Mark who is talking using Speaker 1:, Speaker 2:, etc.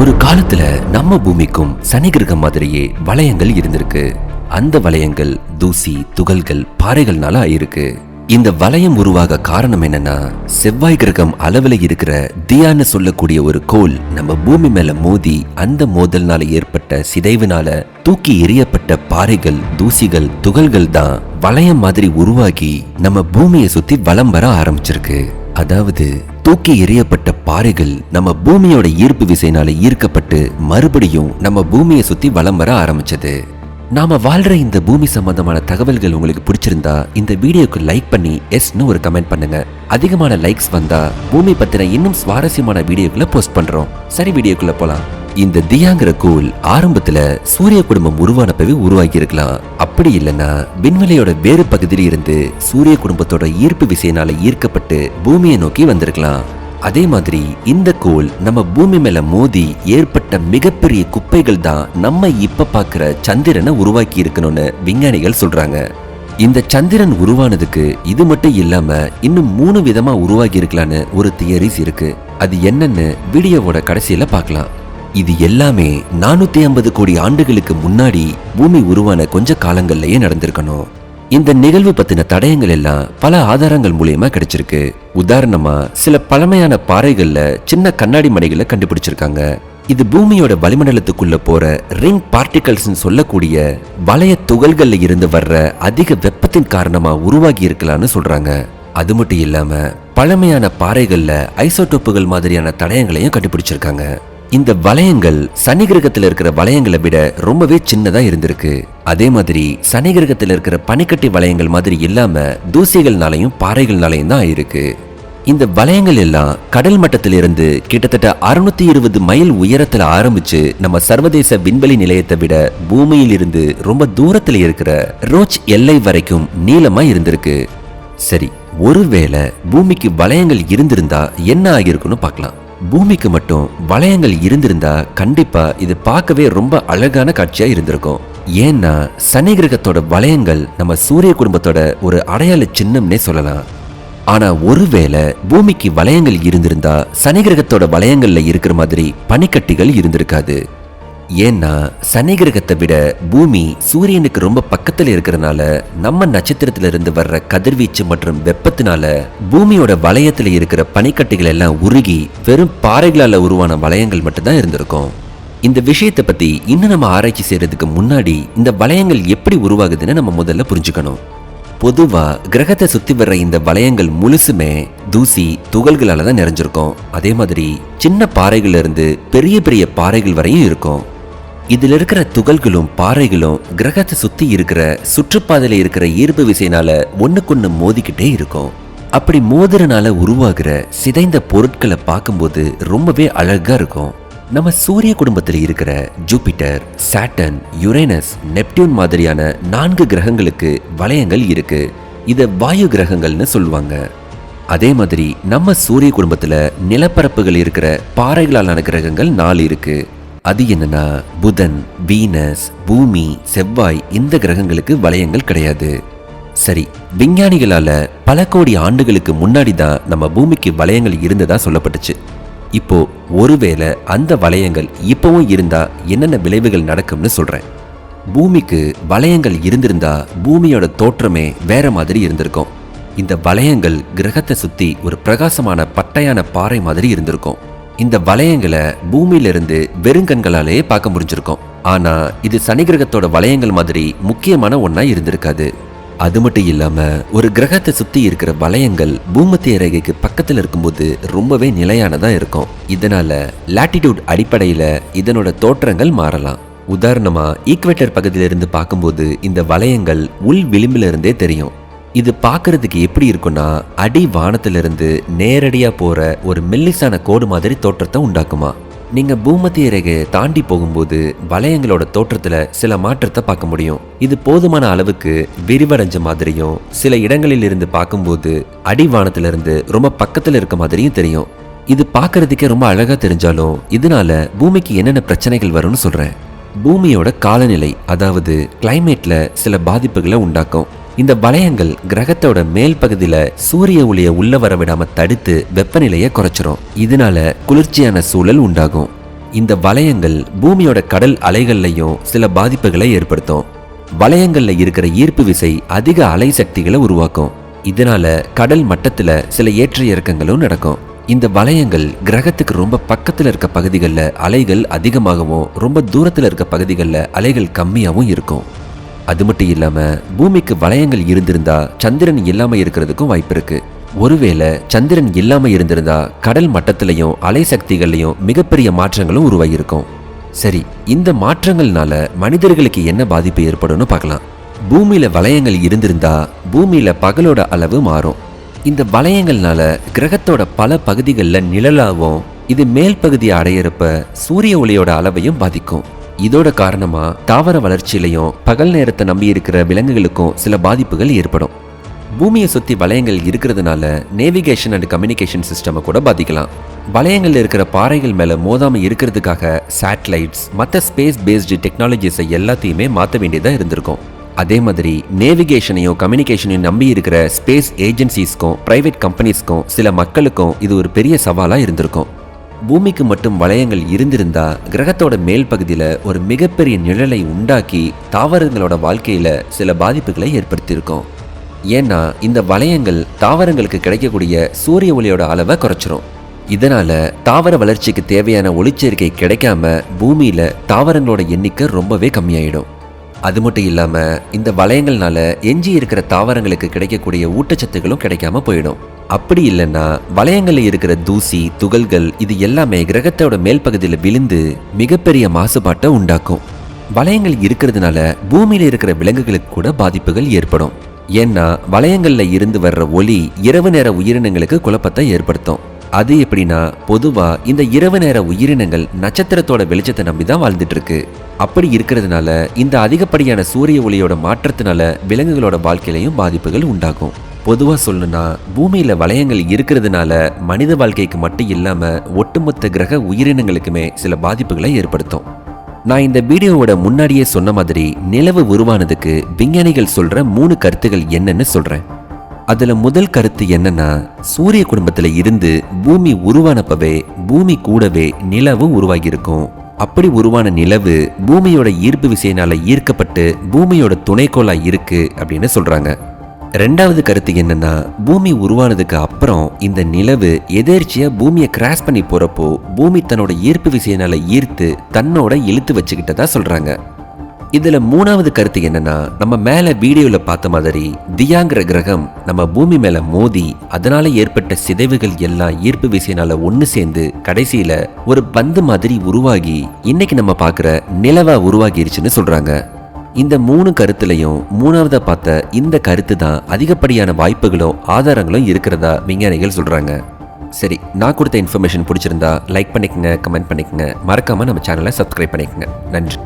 Speaker 1: ஒரு காலத்துல நம்ம பூமிக்கும் சனி கிரகம் மாதிரியே வளையங்கள் இருந்திருக்கு. அந்த வளையங்கள் தூசி, துகள்கள், பாறைகள்னால ஆயிருக்கு. இந்த வளையம் உருவாக காரணம் என்னன்னா, செவ்வாய் கிரகம் அளவுல இருக்கிற தியான்னு சொல்லக்கூடிய ஒரு கோள் நம்ம பூமி மேல மோதி அந்த மோதல்னால ஏற்பட்ட சிதைவுனால தூக்கி எறியப்பட்ட பாறைகள், தூசிகள், துகள்கள் தான் வளையம் மாதிரி உருவாகி நம்ம பூமியை சுத்தி வலம் வர ஆரம்பிச்சிருக்கு. அதாவது தூக்கி எறியப்பட்ட பாறைகள் நம்ம பூமியோட ஈர்ப்பு விசைனால ஈர்க்கப்பட்டு மறுபடியும் நம்ம பூமியை சுத்தி வலம் வர ஆரம்பிச்சது. நாம வாழ்ற இந்த பூமி சம்பந்தமான தகவல்கள் உங்களுக்கு பிடிச்சிருந்தா இந்த வீடியோக்கு லைக் பண்ணி எஸ்னு ஒரு கமெண்ட் பண்ணுங்க. அதிகமான லைக்ஸ் வந்தா பூமி பத்தின இன்னும் சுவாரஸ்யமான வீடியோக்களை போஸ்ட் பண்றோம். சரி, வீடியோக்குள்ள போலாம். இந்த தியாங்கிற கோள் ஆரம்பத்துல சூரிய குடும்பம் உருவானப்பவே உருவாகி இருக்கலாம். அப்படி இல்லைன்னா விண்வெளியோட வேறு பகுதியில் இருந்து சூரிய குடும்பத்தோட ஈர்ப்பு விசையினால ஈர்க்கப்பட்டு பூமியை நோக்கி வந்திருக்கலாம். அதே மாதிரி இந்த கோள் நம்ம பூமி மேல மோதி ஏற்பட்ட மிகப்பெரிய குப்பைகள் தான் நம்ம இப்ப பாக்குற சந்திரனை உருவாக்கி இருக்கணும்னு விஞ்ஞானிகள் சொல்றாங்க. இந்த சந்திரன் உருவானதுக்கு இது மட்டும் இல்லாம இன்னும் 3 விதமா உருவாகி இருக்கலான்னு ஒரு தியரிஸ் இருக்கு. அது என்னன்னு வீடியோவோட கடைசியில பார்க்கலாம். இது எல்லாமே 450 கோடி ஆண்டுகளுக்கு முன்னாடி பூமி உருவான கொஞ்ச காலங்கள்லயே நடந்திருக்கணும். இந்த நிகழ்வு பத்தின தடயங்கள் எல்லாம் பல ஆதாரங்கள் மூலியமா கிடைச்சிருக்கு. உதாரணமா சில பழமையான பாறைகள்ல சின்ன கண்ணாடி மணிகளை கண்டுபிடிச்சிருக்காங்க. இது பூமியோட வளிமண்டலத்துக்குள்ள போற ரிங் பார்ட்டிகல்ஸ் சொல்லக்கூடிய வளைய துகள்கள்ல இருந்து வர்ற அதிக வெப்பத்தின் காரணமா உருவாகி இருக்கலாம்னு சொல்றாங்க. அது மட்டும் இல்லாம பழமையான பாறைகள்ல ஐசோடோப்புகள் மாதிரியான தடயங்களையும் கண்டுபிடிச்சிருக்காங்க. இந்த வளையங்கள் சனி கிரகத்தில் இருக்கிற வளையங்களை விட ரொம்பவே சின்னதா இருந்திருக்கு. அதே மாதிரி சனி கிரகத்தில் இருக்கிற பனிக்கட்டி வளையங்கள் மாதிரி இல்லாம தூசிகள்னாலையும் பாறைகள்னாலையும் தான் ஆயிருக்கு. இந்த வளையங்கள் எல்லாம் கடல் மட்டத்திலிருந்து கிட்டத்தட்ட 620 மைல் உயரத்துல ஆரம்பிச்சு நம்ம சர்வதேச விண்வெளி நிலையத்தை விட பூமியில் இருந்து ரொம்ப தூரத்துல இருக்கிற ரோச் எல்லை வரைக்கும் நீளமா இருந்திருக்கு. சரி, ஒருவேளை பூமிக்கு வளையங்கள் இருந்திருந்தா என்ன ஆகியிருக்குன்னு பார்க்கலாம். பூமிக்கு மட்டும் வளையங்கள் இருந்திருந்தா கண்டிப்பா இது பார்க்கவே ரொம்ப அழகான காட்சியா இருந்திருக்கும். ஏன்னா சனி கிரகத்தோட வளையங்கள் நம்ம சூரிய குடும்பத்தோட ஒரு அடையாள சின்னம்னே சொல்லலாம். ஆனா ஒருவேளை பூமிக்கு வளையங்கள் இருந்திருந்தா சனி கிரகத்தோட வளையங்கள்ல இருக்கிற மாதிரி பனிக்கட்டிகள் இருந்திருக்காது. ஏன்னா சனி கிரகத்தை விட பூமி சூரியனுக்கு ரொம்ப பக்கத்துல இருக்கிறதுனால நம்ம நட்சத்திரத்துல இருந்து வர்ற கதிர்வீச்சு மற்றும் வெப்பத்தினால பூமியோட வளையத்துல இருக்கிற பனிக்கட்டிகள் எல்லாம் உருகி வெறும் பாறைகளால உருவான வளையங்கள் மட்டும்தான் இருந்திருக்கும். இந்த விஷயத்தை பத்தி இன்னும் நம்ம ஆராய்ச்சி செய்யறதுக்கு முன்னாடி இந்த வளையங்கள் எப்படி உருவாகுதுன்னு நம்ம முதல்ல புரிஞ்சுக்கணும். பொதுவா கிரகத்தை சுத்தி வர்ற இந்த வளையங்கள் முழுசுமே தூசி, துகள்களால தான் நிறைஞ்சிருக்கும். அதே மாதிரி சின்ன பாறைகள்ல இருந்து பெரிய பெரிய பாறைகள் வரையும் இருக்கும். இதுல இருக்கிற துகள்களும் பாறைகளும் கிரகத்தை சுத்தி இருக்கிற சுற்றுப்பாதையில இருக்கிற ஈர்ப்பு விசையினால ஒண்ணுக்கொன்னு மோதிக்கிட்டே இருக்கும். அப்படி மோதுறனால உருவாகிற சிதைந்த பொருட்களை பார்க்கும்போது ரொம்பவே அழகா இருக்கும். நம்ம சூரிய குடும்பத்தில் இருக்கிற ஜூபிட்டர், சாட்டர்ன், யுரேனஸ், நெப்டியூன் மாதிரியான 4 கிரகங்களுக்கு வளையங்கள் இருக்கு. இத வாயு கிரகங்கள்னு சொல்லுவாங்க. அதே மாதிரி நம்ம சூரிய குடும்பத்துல நிலப்பரப்புகள் இருக்கிற பாறைகளாலான கிரகங்கள் 4 இருக்கு. அது என்னன்னா புதன், வீனஸ், பூமி, செவ்வாய். இந்த கிரகங்களுக்கு வளையங்கள் கிடையாது. சரி, விஞ்ஞானிகளால பல கோடி ஆண்டுகளுக்கு முன்னாடி தான் நம்ம பூமிக்கு வளையங்கள் இருந்ததா சொல்லப்பட்டுச்சு. இப்போ ஒருவேளை அந்த வளையங்கள் இப்பவும் இருந்தா என்னென்ன விளைவுகள் நடக்கும்னு சொல்றேன். பூமிக்கு வளையங்கள் இருந்திருந்தா பூமியோட தோற்றமே வேற மாதிரி இருந்திருக்கும். இந்த வளையங்கள் கிரகத்தை சுத்தி ஒரு பிரகாசமான பட்டையான பாறை மாதிரி இருந்திருக்கும். இந்த வளையங்களை பூமியிலிருந்து வெறுங்கண்களாலேயே பார்க்க முடிஞ்சிருக்கும். ஆனா இது சனி கிரகத்தோட வளையங்கள் மாதிரி முக்கியமான ஒன்னா இருந்திருக்காது. அது மட்டும் இல்லாம ஒரு கிரகத்தை சுத்தி இருக்கிற வளையங்கள் பூமத்திய ரேகைக்கு பக்கத்துல இருக்கும்போது ரொம்பவே நிலையானதா இருக்கும். இதனால லாட்டிடியூட் அடிப்படையில இதனோட தோற்றங்கள் மாறலாம். உதாரணமா ஈக்வேட்டர் பகுதியிலிருந்து பார்க்கும்போது இந்த வளையங்கள் உள் விளிம்புல இருந்தே தெரியும். இது பார்க்கறதுக்கு எப்படி இருக்குன்னா அடி வானத்திலிருந்து நேரடியா போற ஒரு மெல்லிசான கோடு மாதிரி தோற்றத்தை உண்டாக்குமா. நீங்க பூமத்திய ரேகையை தாண்டி போகும்போது வளையங்களோட தோற்றத்துல சில மாற்றத்தை பார்க்க முடியும். இது போதுமான அளவுக்கு விரிவடைஞ்ச மாதிரியும் சில இடங்களில் இருந்து பார்க்கும்போது அடிவானத்திலிருந்து ரொம்ப பக்கத்துல இருக்க மாதிரியும் தெரியும். இது பார்க்கறதுக்கே ரொம்ப அழகா தெரிஞ்சாலும் இதனால பூமிக்கு என்னென்ன பிரச்சனைகள் வரும்னு சொல்றேன். பூமியோட காலநிலை, அதாவது கிளைமேட்ல சில பாதிப்புகளை உண்டாக்கும். இந்த வளையங்கள் கிரகத்தோட மேல் பகுதியில சூரிய ஒளியை உள்ள வர விடாம தடுத்து வெப்பநிலையை குறைச்சிரும். இதனால குளிர்ச்சியான சூழல் உண்டாகும். இந்த வளையங்கள் பூமியோட கடல் அலைகள்லையும் சில பாதிப்புகளை ஏற்படுத்தும். வளையங்கள்ல இருக்கிற ஈர்ப்பு விசை அதிக அலை சக்திகளை உருவாக்கும். இதனால கடல் மட்டத்துல சில ஏற்ற இறக்கங்களும் நடக்கும். இந்த வளையங்கள் கிரகத்துக்கு ரொம்ப பக்கத்துல இருக்க பகுதிகளில் அலைகள் அதிகமாகவும் ரொம்ப தூரத்துல இருக்க பகுதிகளில் அலைகள் கம்மியாகவும் இருக்கும். அது மட்டும் இல்லாம பூமிக்கு வளையங்கள் இருந்திருந்தா சந்திரன் இல்லாம இருக்கிறதுக்கும் வாய்ப்பு இருக்கு. ஒருவேளை சந்திரன் இல்லாம இருந்திருந்தா கடல் மட்டத்திலையும் அலை சக்திகள்லையும் மிகப்பெரிய மாற்றங்களும் உருவாகியிருக்கும். சரி, இந்த மாற்றங்கள்னால மனிதர்களுக்கு என்ன பாதிப்பு ஏற்படும்னு பார்க்கலாம். பூமியில வளையங்கள் இருந்திருந்தா பூமியில பகலோட அளவு மாறும். இந்த வளையங்கள்னால கிரகத்தோட பல பகுதிகளில் நிழலாகவும் இது மேல் பகுதியை அடையிறப்ப சூரிய ஒளியோட அளவையும் பாதிக்கும். இதோட காரணமா தாவர வளர்ச்சியிலையும் பகல் நேரத்தை நம்பி இருக்கிற விலங்குகளுக்கும் சில பாதிப்புகள் ஏற்படும். பூமியை சுத்தி வளையங்கள் இருக்கிறதுனால நேவிகேஷன் அண்ட் கம்யூனிகேஷன் சிஸ்டமை கூட பாதிக்கலாம். வளையங்கள்ல இருக்கிற பாறைகள் மேல மோதாம இருக்கிறதுக்காக சேட்டலைட்ஸ் மற்ற ஸ்பேஸ் பேஸ்டு டெக்னாலஜிஸை எல்லாத்தையுமே மாற்ற வேண்டியதா இருந்திருக்கும். அதே மாதிரி நேவிகேஷனையும் கம்யூனிகேஷனையும் நம்பி இருக்கிற ஸ்பேஸ் ஏஜென்சிஸ்க்கும் பிரைவேட் கம்பெனிஸ்க்கும் சில மக்களுக்கும் இது ஒரு பெரிய சவாலா இருந்திருக்கும். பூமிக்கு மட்டும் வளையங்கள் இருந்திருந்தா கிரகத்தோட மேல் பகுதியில ஒரு மிகப்பெரிய நிழலை உண்டாக்கி தாவரங்களோட வாழ்க்கையில சில பாதிப்புகளை ஏற்படுத்தியிருக்கும். ஏன்னா இந்த வளையங்கள் தாவரங்களுக்கு கிடைக்கக்கூடிய சூரிய ஒளியோட அளவை குறைச்சிரும். இதனால தாவர வளர்ச்சிக்கு தேவையான ஒளிச்சேர்க்கை கிடைக்காம பூமியில தாவரங்களோட எண்ணிக்கை ரொம்பவே கம்மியாயிடும். அது மட்டும் இல்லாம இந்த வளையங்கள்னால எஞ்சி இருக்கிற தாவரங்களுக்கு கிடைக்கக்கூடிய ஊட்டச்சத்துக்களும் கிடைக்காம போயிடும். அப்படி இல்லைன்னா வளையங்கள்ல இருக்கிற தூசி துகள்கள் இது எல்லாமே கிரகத்தோட மேல் பகுதியில் விழுந்து மிகப்பெரிய மாசுபாட்டை உண்டாக்கும். வளையங்கள் இருக்கிறதுனால பூமியில இருக்கிற விலங்குகளுக்கு கூட பாதிப்புகள் ஏற்படும். ஏன்னா வளையங்கள்ல இருந்து வர்ற ஒளி இரவு நேர உயிரினங்களுக்கு குழப்பத்தை ஏற்படுத்தும். அது எப்படின்னா பொதுவா இந்த இரவு நேர உயிரினங்கள் நட்சத்திரத்தோட வெளிச்சத்தை நம்பிதான் வாழ்ந்துட்டு இருக்கு. அப்படி இருக்கிறதுனால இந்த அதிகப்படியான சூரிய ஒளியோட மாற்றத்தினால விலங்குகளோட வாழ்க்கையிலையும் பாதிப்புகள் உண்டாகும். பொதுவா சொல்லணும்னா பூமியில வளையங்கள் இருக்கிறதுனால மனித வாழ்க்கைக்கு மட்டும் இல்லாம ஒட்டுமொத்த கிரக உயிரினங்களுக்குமே சில பாதிப்புகளை ஏற்படுத்தும். நான் இந்த வீடியோவோட முன்னாடியே சொன்ன மாதிரி நிலவு உருவானதுக்கு விஞ்ஞானிகள் சொல்ற 3 கருத்துகள் என்னன்னு சொல்றேன். அதுல முதல் கருத்து என்னன்னா, சூரிய குடும்பத்துல இருந்து பூமி உருவானப்பவே பூமி கூடவே நிலவும் உருவாகி இருக்கும். அப்படி உருவான நிலவு பூமியோட ஈர்ப்பு விசையினால ஈர்க்கப்பட்டு பூமியோட துணைக்கோளா இருக்கு அப்படின்னு சொல்றாங்க. ரெண்டாவது கருத்து என்னன்னா, பூமி உருவானதுக்கு அப்புறம் இந்த நிலவு எதேர்ச்சியா பூமியை கிராஸ் பண்ணி போறப்போ பூமி தன்னோட ஈர்ப்பு விசையினால ஈர்த்து தன்னோட இழுத்து வச்சுக்கிட்டதா சொல்றாங்க. இதுல மூணாவது கருத்து என்னன்னா, நம்ம மேல வீடியோல பார்த்த மாதிரி தியாங்கிற கிரகம் நம்ம பூமி மேல மோதி அதனால ஏற்பட்ட சிதைவுகள் எல்லாம் ஈர்ப்பு விசையினால ஒண்ணு சேர்ந்து கடைசியில ஒரு பந்து மாதிரி உருவாகி இன்னைக்கு நம்ம பார்க்கிற நிலவா உருவாகிருச்சுன்னு சொல்றாங்க. இந்த 3 கருத்துலையும் மூணாவதா பார்த்த இந்த கருத்து தான் அதிகப்படியான வாய்ப்புகளும் ஆதாரங்களும் இருக்கிறதா விஞ்ஞானிகள் சொல்றாங்க. சரி, நான் கொடுத்த இன்ஃபர்மேஷன் பிடிச்சிருந்தா லைக் பண்ணிக்கங்க, கமெண்ட் பண்ணிக்கங்க, மறக்காம நம்ம சேனலை சப்ஸ்கிரைப் பண்ணிக்கங்க. நன்றி.